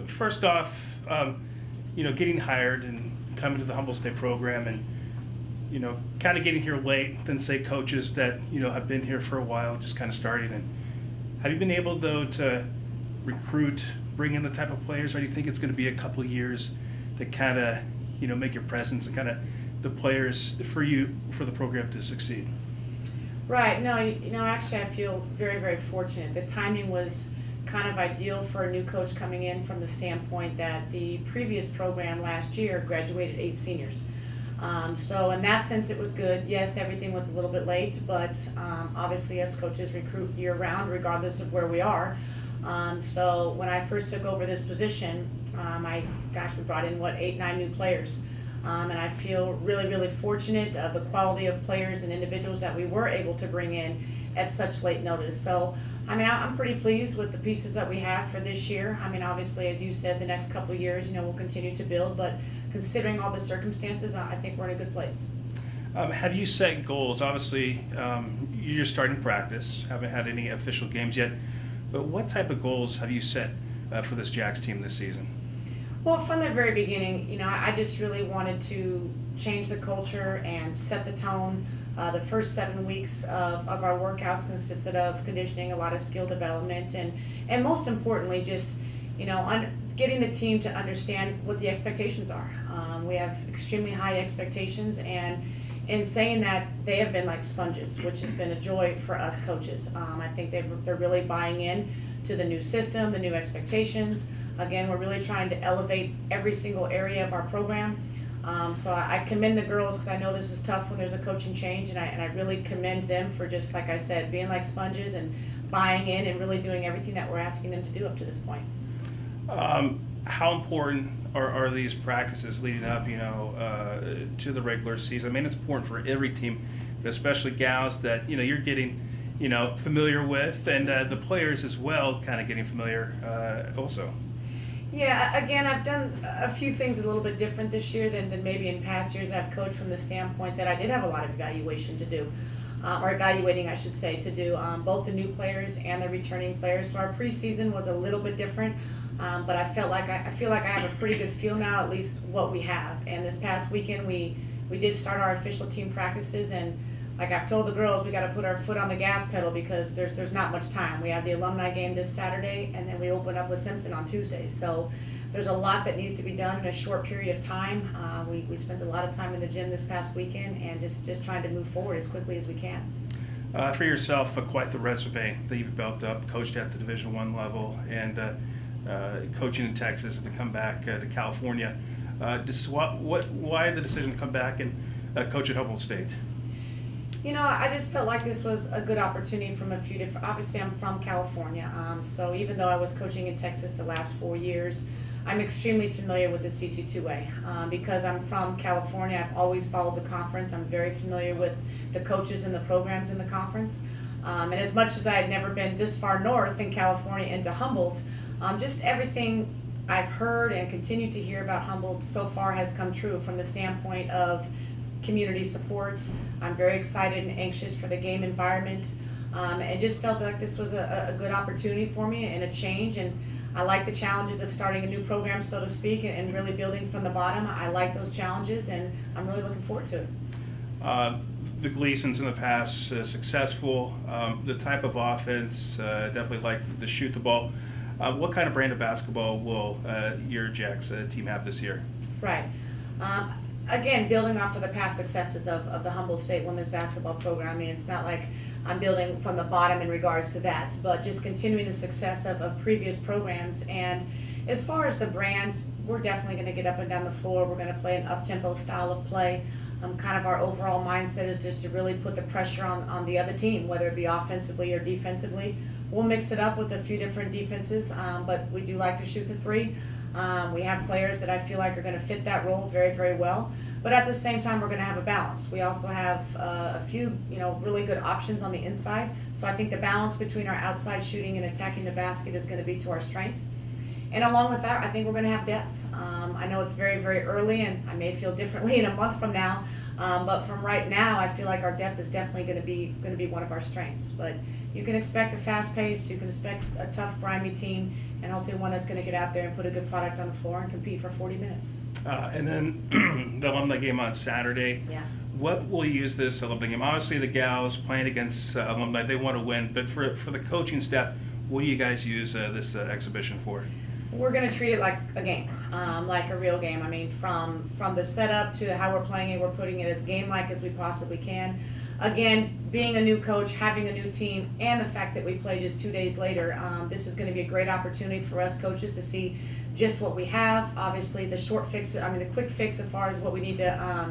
First off, getting hired and coming to the Humboldt State program and, kind of getting here late than, say, coaches that, have been here for a while, just kind of starting. And have you been able, though, to recruit, bring in the type of players, or do you think it's going to be a couple of years to kind of, make your presence and kind of the players for the program to succeed? Right. No, actually, I feel very, very fortunate. The timing was kind of ideal for a new coach coming in from the standpoint that the previous program last year graduated 8 seniors. So in that sense, it was good. Yes, everything was a little bit late, but obviously as coaches recruit year-round regardless of where we are. So when I first took over this position, we brought in, 8, 9 new players. And I feel really, really fortunate of the quality of players and individuals that we were able to bring in at such late notice. So, I'm pretty pleased with the pieces that we have for this year. Obviously, as you said, the next couple of years, we'll continue to build, but considering all the circumstances, I think we're in a good place. Have you set goals? Obviously, you're just starting practice, haven't had any official games yet, but what type of goals have you set for this Jacks team this season? Well, from the very beginning, I just really wanted to change the culture and set the tone. The first 7 weeks of our workouts consisted of conditioning, a lot of skill development, and most importantly, just getting the team to understand what the expectations are. We have extremely high expectations, and in saying that, they have been like sponges, which has been a joy for us coaches. I think they're really buying in to the new system, the new expectations. Again, we're really trying to elevate every single area of our program. So I commend the girls because I know this is tough when there's a coaching change, and I really commend them for just, like I said, being like sponges and buying in and really doing everything that we're asking them to do up to this point. How important are these practices leading up, to the regular season? It's important for every team, but especially gals that, you're getting, familiar with, and the players as well kind of getting familiar also. Yeah, again, I've done a few things a little bit different this year than maybe in past years. I've coached from the standpoint that I did have a lot of evaluation to do, or evaluating, I should say, to do, both the new players and the returning players. So our preseason was a little bit different, but I feel like I have a pretty good feel now, at least what we have. And this past weekend, we did start our official team practices, and like I've told the girls, we got to put our foot on the gas pedal because there's not much time. We have the alumni game this Saturday, and then we open up with Simpson on Tuesday. So there's a lot that needs to be done in a short period of time. We spent a lot of time in the gym this past weekend, and just trying to move forward as quickly as we can. For yourself, quite the resume that you've built up, coached at the Division I level, and coaching in Texas, and to come back to California. Why the decision to come back and coach at Humboldt State? I just felt like this was a good opportunity from a few different, obviously I'm from California, so even though I was coaching in Texas the last 4 years, I'm extremely familiar with the CC2A. Because I'm from California, I've always followed the conference. I'm very familiar with the coaches and the programs in the conference. And as much as I had never been this far north in California into Humboldt, just everything I've heard and continue to hear about Humboldt so far has come true from the standpoint of community support. I'm very excited and anxious for the game environment, and just felt like this was a good opportunity for me and a change. And I like the challenges of starting a new program, so to speak, and really building from the bottom. I like those challenges, and I'm really looking forward to it. The Gleasons in the past, successful, the type of offense, definitely like to shoot the ball. What kind of brand of basketball will your Jacks team have this year? Right. Again, building off of the past successes of the Humboldt State women's basketball program. It's not like I'm building from the bottom in regards to that, but just continuing the success of previous programs. And as far as the brand, we're definitely going to get up and down the floor. We're going to play an up-tempo style of play. Kind of our overall mindset is just to really put the pressure on the other team, whether it be offensively or defensively. We'll mix it up with a few different defenses, but we do like to shoot the three. We have players that I feel like are going to fit that role very, very well. But at the same time, we're going to have a balance. We also have a few, really good options on the inside. So I think the balance between our outside shooting and attacking the basket is going to be to our strength. And along with that, I think we're going to have depth. I know it's very, very early, and I may feel differently in a month from now. But from right now, I feel like our depth is definitely going to be one of our strengths. But you can expect a fast pace, you can expect a tough, grimy team, and hopefully one that's going to get out there and put a good product on the floor and compete for 40 minutes. And then the alumni game on Saturday. Yeah. What will you use this alumni game? Obviously, the gals playing against alumni, they want to win. But for the coaching staff, what do you guys use this exhibition for? We're going to treat it like a game, like a real game. I mean, from the setup to how we're playing it, we're putting it as game-like as we possibly can. Again, being a new coach, having a new team, and the fact that we play just 2 days later, this is going to be a great opportunity for us coaches to see just what we have. Obviously, the quick fix as far as what we need to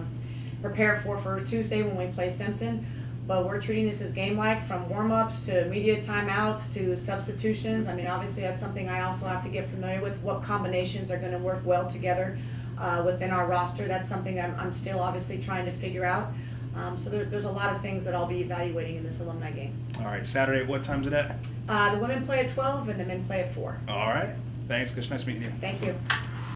prepare for Tuesday when we play Simpson. But we're treating this as game-like, from warm-ups to immediate timeouts to substitutions. I mean, obviously that's something I also have to get familiar with, what combinations are going to work well together within our roster. That's something I'm still obviously trying to figure out. So there's a lot of things that I'll be evaluating in this alumni game. All right, Saturday, what time's it at? The women play at 12 and the men play at 4. All right, thanks, Chris. Nice meeting you. Thank you.